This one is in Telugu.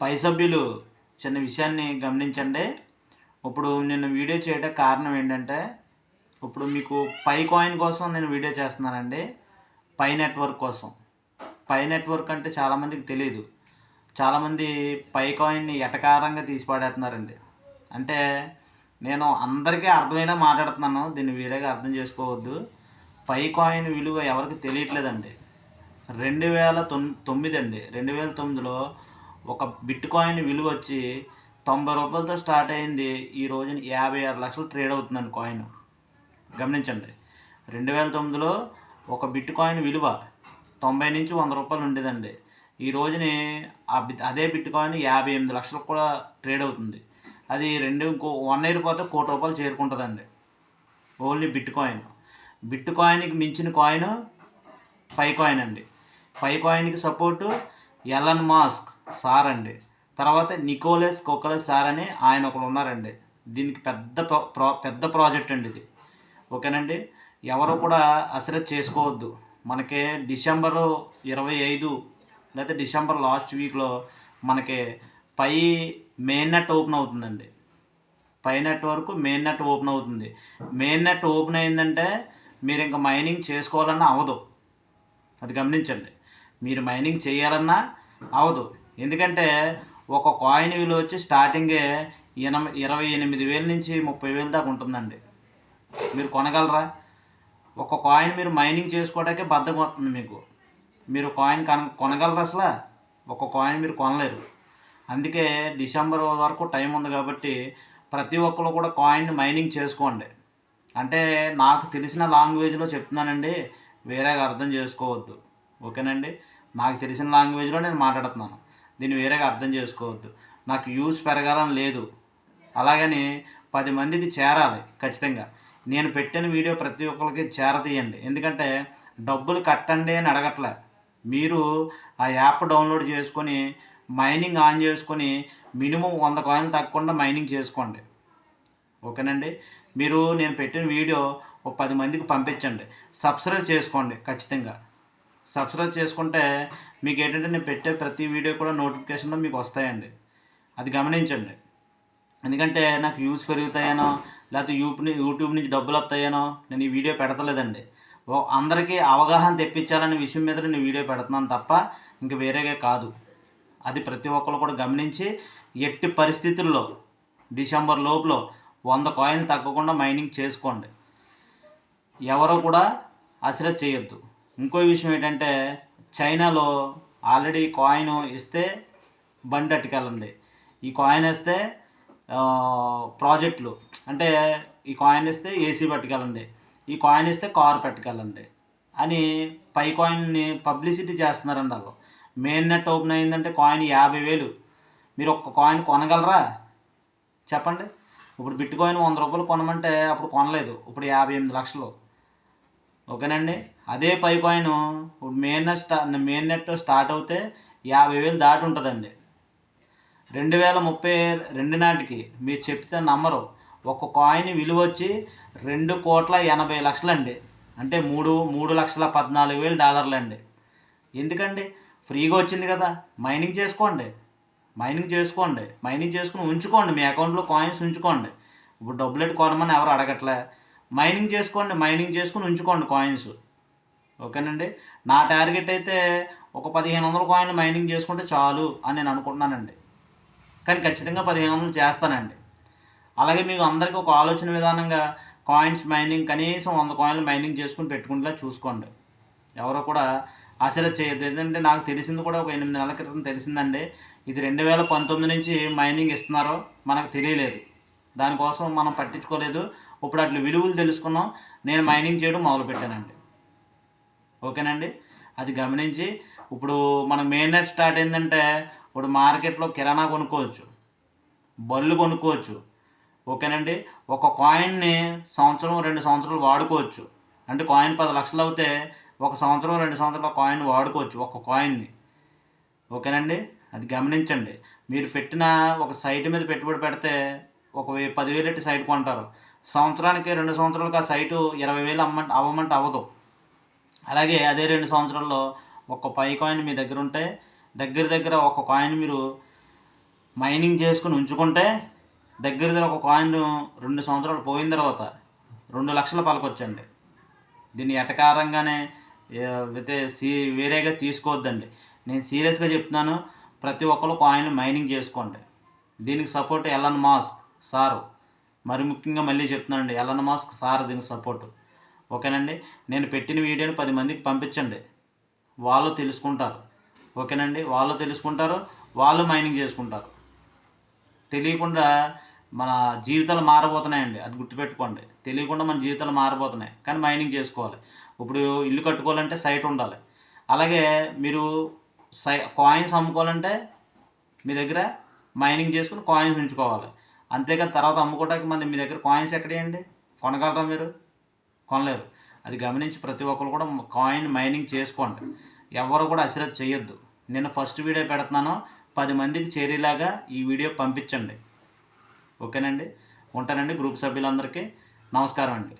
పై సభ్యులు చిన్న విషయాన్ని గమనించండి. ఇప్పుడు నేను వీడియో చేయడానికి కారణం ఏంటంటే, ఇప్పుడు మీకు పై కాయిన్ కోసం నేను వీడియో చేస్తున్నానండి. పై నెట్వర్క్ కోసం. పై నెట్వర్క్ అంటే చాలామందికి తెలీదు. చాలామంది పై కాయిన్ని ఎటకారంగా తీసి పడేస్తున్నారండి. అంటే నేను అందరికీ అర్థమైనా మాట్లాడుతున్నాను, దీన్ని వేరేగా అర్థం చేసుకోవద్దు. పై కాయిన్ విలువ ఎవరికి తెలియట్లేదండి. 2009 అండి. 2009లో ఒక బిట్ కాయిన్ విలువ వచ్చి రూ. 90తో స్టార్ట్ అయింది. ఈ రోజున 56 లక్షలు ట్రేడ్ అవుతుందండి కాయిన్. గమనించండి. 2009లో ఒక బిట్ కాయిన్ విలువ 90 నుంచి రూ. 100 ఉండేదండి. ఈ రోజుని అదే బిట్ కాయిన్ 58 లక్షలకు కూడా ట్రేడ్ అవుతుంది. అది ఇంకో 1 ఇయర్ పోతే ₹1,00,00,000 చేరుకుంటుందండి. Only bitcoin. బిట్ కాయిన్కి మించిన కాయిన్ పై కాయిన్ అండి. పై కాయిన్కి సపోర్టు ఎలన్ మాస్క్ సార్ అండి. తర్వాత నికోలస్ కోకలస్ సార్ అని ఆయన ఒకరు ఉన్నారండి. దీనికి పెద్ద ప్రాజెక్ట్ అండి ఇది. ఓకేనండి. ఎవరు కూడా అశ్రద్ధ చేసుకోవద్దు. మనకి డిసెంబరు 25 లేకపోతే డిసెంబర్ లాస్ట్ వీక్లో మనకి పై మెయిన్ నెట్ ఓపెన్ అవుతుందండి. పై నెట్ వరకు మెయిన్ నెట్ ఓపెన్ అవుతుంది. మెయిన్ నెట్ ఓపెన్ అయిందంటే మీరు ఇంకా మైనింగ్ చేసుకోవాలన్నా అవ్వదు. అది గమనించండి. మీరు మైనింగ్ చేయాలన్నా అవ్వదు. ఎందుకంటే ఒక కాయిన్ విలువ వచ్చి స్టార్టింగే 28,000 నుంచి 30,000 దాకా ఉంటుందండి. మీరు కొనగలరా? ఒక కాయిన్ మీరు మైనింగ్ చేసుకోవడానికే బద్ధకం వస్తుంది మీకు. మీరు కాయిన్ కొనగలరా అసలు? ఒక కాయిన్ మీరు కొనలేరు. అందుకే డిసెంబర్ వరకు టైం ఉంది కాబట్టి ప్రతి ఒక్కరు కూడా కాయిన్ మైనింగ్ చేసుకోండి. అంటే నాకు తెలిసిన లాంగ్వేజ్లో చెప్తున్నానండి, వేరేగా అర్థం చేసుకోవద్దు. ఓకేనండి. నాకు తెలిసిన లాంగ్వేజ్లో నేను మాట్లాడుతున్నాను, దీన్ని వేరేగా అర్థం చేసుకోవద్దు. నాకు వ్యూస్ పెరగాలని లేదు, అలాగని 10 మందికి చేరాలి ఖచ్చితంగా. నేను పెట్టిన వీడియో ప్రతి ఒక్కరికి చేరతీయండి. ఎందుకంటే డబ్బులు కట్టండి అని అడగట్లే. మీరు ఆ యాప్ డౌన్లోడ్ చేసుకొని మైనింగ్ ఆన్ చేసుకొని మినిమం 100 కాయిన్లు తగ్గకుండా మైనింగ్ చేసుకోండి. ఓకేనండి. మీరు నేను పెట్టిన వీడియో ఒక 10 మందికి పంపించండి. సబ్స్క్రైబ్ చేసుకోండి ఖచ్చితంగా. సబ్స్క్రైబ్ చేసుకుంటే మీకు ఏంటంటే నేను పెట్టే ప్రతి వీడియో కూడా నోటిఫికేషన్లో మీకు వస్తాయండి. అది గమనించండి. ఎందుకంటే నాకు వ్యూస్ పెరుగుతాయనో లేకపోతే యూట్యూబ్ నుంచి డబ్బులు వస్తాయనో నేను ఈ వీడియో పెడతలేదండి. అందరికీ అవగాహన తెప్పించాలనే విషయం మీద నేను వీడియో పెడుతున్నాను తప్ప ఇంక వేరేగా కాదు. అది ప్రతి ఒక్కరు కూడా గమనించి ఎట్టి పరిస్థితుల్లో డిసెంబర్ లోపల 100 కాయిన్లు తగ్గకుండా మైనింగ్ చేసుకోండి. ఎవరు కూడా అశ్రద్ధ చేయొద్దు. ఇంకో విషయం ఏంటంటే చైనాలో ఆల్రెడీ కాయిన్ ఇస్తే బండి అట్టుకెళ్ళండి, ఈ కాయిన్ ఇస్తే ప్రాజెక్టులు, అంటే ఈ కాయిన్ ఇస్తే ఏసీ పట్టుకెళ్ళండి, ఈ కాయిన్ ఇస్తే కారు పట్టుకెళ్ళండి అని పై కాయిన్ని పబ్లిసిటీ చేస్తున్నారండి వాళ్ళు. మెయిన్ నెట్ ఓపెన్ అయిందంటే కాయిన్ 50,000. మీరు ఒక్క కాయిన్ కొనగలరా చెప్పండి? ఇప్పుడు బిట్ కాయిన్ ₹100 కొనమంటే అప్పుడు కొనలేదు, ఇప్పుడు 58 లక్షలు. ఓకేనండి. అదే పై కాయిన్ ఇప్పుడు మెయిన్ నెట్ స్టార్ట్ అవుతే 50,000 దాటి ఉంటుందండి. 2032 నాటికి మీరు చెప్తే నమ్మరు, ఒక కాయిన్ విలువ వచ్చి $2,80,00,000 అండి. అంటే 3,14,000 అండి. ఎందుకండి? ఫ్రీగా వచ్చింది కదా, మైనింగ్ చేసుకోండి. మైనింగ్ చేసుకుని ఉంచుకోండి, మీ అకౌంట్లో కాయిన్స్ ఉంచుకోండి. ఇప్పుడు డబ్బులెట్టు కొనమని ఎవరు అడగట్లే. మైనింగ్ చేసుకుని ఉంచుకోండి కాయిన్స్. ఓకేనండి. నా టార్గెట్ అయితే ఒక 1,500 కాయిన్లు మైనింగ్ చేసుకుంటే చాలు అని నేను అనుకుంటున్నానండి. కానీ ఖచ్చితంగా 1,500 చేస్తానండి. అలాగే మీకు అందరికీ ఒక ఆలోచన విధానంగా కాయిన్స్ మైనింగ్ కనీసం 100 కాయిన్లు మైనింగ్ చేసుకుని పెట్టుకుంటేలా చూసుకోండి. ఎవరో కూడా అశ్రద్ధ చేయొద్దు. ఎందుకంటే నాకు తెలిసింది కూడా ఒక 8 నెలల క్రితం తెలిసిందండి. ఇది 2019 నుంచి మైనింగ్ ఇస్తున్నారో మనకు తెలియలేదు. దానికోసం మనం పట్టించుకోలేదు. ఇప్పుడు అట్లా విలువలు తెలుసుకున్నాం, నేను మైనింగ్ చేయడం మొదలుపెట్టానండి. ఓకేనండి. అది గమనించి ఇప్పుడు మన మెయిన్ నెట్ స్టార్ట్ అయిందంటే ఇప్పుడు మార్కెట్లో కిరాణా కొనుక్కోవచ్చు, బళ్ళు కొనుక్కోవచ్చు. ఓకేనండి. ఒక కాయిన్ని సంవత్సరం 2 సంవత్సరాలు వాడుకోవచ్చు. అంటే కాయిన్ 10 లక్షలు అవుతే 1 సంవత్సరం 2 సంవత్సరాల కాయిన్ వాడుకోవచ్చు, ఒక కాయిన్ని. ఓకేనండి. అది గమనించండి. మీరు పెట్టిన ఒక సైట్ మీద పెట్టుబడి పెడితే ఒక 10,000 పెట్టి సైట్ కొంటారు. సంవత్సరానికి 2 సంవత్సరాలకు ఆ సైటు 20,000 అవ్వమంటే అవ్వదు. అలాగే అదే 2 సంవత్సరాల్లో ఒక పై కాయిన్ మీ దగ్గర ఉంటే దగ్గర ఒక కాయిన్ మీరు మైనింగ్ చేసుకుని ఉంచుకుంటే దగ్గర ఒక కాయిన్ 2 సంవత్సరాలు పోయిన తర్వాత 2 లక్షల పలకొచ్చండి. దీన్ని ఎటకారంగానే అయితే వేరేగా తీసుకోవద్దండి. నేను సీరియస్గా చెప్తున్నాను. ప్రతి ఒక్కరు కాయిన్ మైనింగ్ చేసుకోండి. దీనికి సపోర్ట్ ఎలన్ మాస్క్ సారు. మరి ముఖ్యంగా మళ్ళీ చెప్తున్నానండి, ఎలన్ మాస్క్ సార్ దీనికి సపోర్టు. ఓకేనండి. నేను పెట్టిన వీడియోని 10 మందికి పంపించండి. వాళ్ళు తెలుసుకుంటారు. ఓకేనండి. వాళ్ళు తెలుసుకుంటారు, వాళ్ళు మైనింగ్ చేసుకుంటారు. తెలియకుండా మన జీవితాలు మారబోతున్నాయండి. అది గుర్తుపెట్టుకోండి. తెలియకుండా మన జీవితాలు మారబోతున్నాయి. కానీ మైనింగ్ చేసుకోవాలి. ఇప్పుడు ఇల్లు కట్టుకోవాలంటే సైట్ ఉండాలి. అలాగే మీరు కాయిన్స్ అమ్ముకోవాలంటే మీ దగ్గర మైనింగ్ చేసుకుని కాయిన్స్ ఉంచుకోవాలి. అంతేకాదు తర్వాత అమ్ముకోవడానికి మీ దగ్గర కాయిన్స్ ఎక్కడేయండి? కొనగలరా మీరు? కొనలేరు. అది గమనించి ప్రతి ఒక్కరు కూడా కాయిన్ మైనింగ్ చేసుకోండి. ఎవరు కూడా అశ్రద్ధ చేయొద్దు. నేను ఫస్ట్ వీడియో పెడుతున్నాను, 10 మందికి చేరేలాగా ఈ వీడియో పంపించండి. ఓకేనండి. ఉంటానండి. గ్రూప్ సభ్యులందరికీ నమస్కారం అండి.